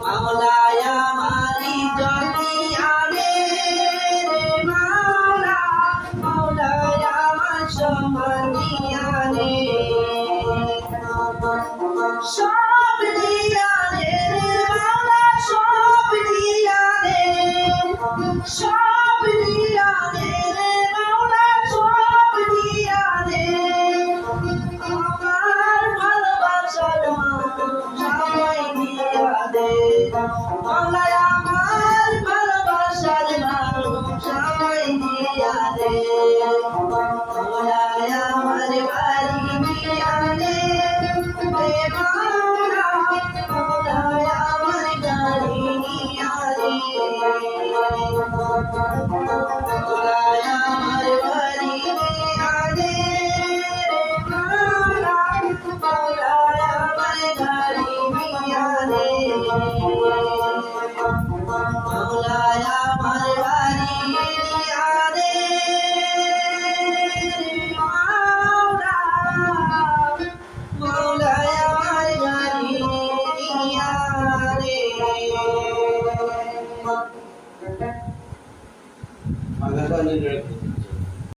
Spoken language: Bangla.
মাওলায়া মারি জমিয়ানে রে মাওলা মাওলায়া মাসমানিয়ানে সব দিয়ানে রে মাওলা সব দিয়ানে সব দিয়ানে রে মাওলা সব দিয়ানে আমার ভালোবাসার সবাই দিয়া দে মাওলায় আমার ভালোবাসার সবাই দিয়া দে মাওলায় আমার বাড়ি দিয়া দে মাওলা মাওলায় আমার গাড়ি দিয়া দে মাওলায় আমার বাড়ি দিয়া দে মাওলা মাওলায় আমার গাড়ি দিয়া দে মাওলায় আমার বাড়ি দিয়া দে মাওলা মাওলায় আমার গাড়ি দিয়া দে Agak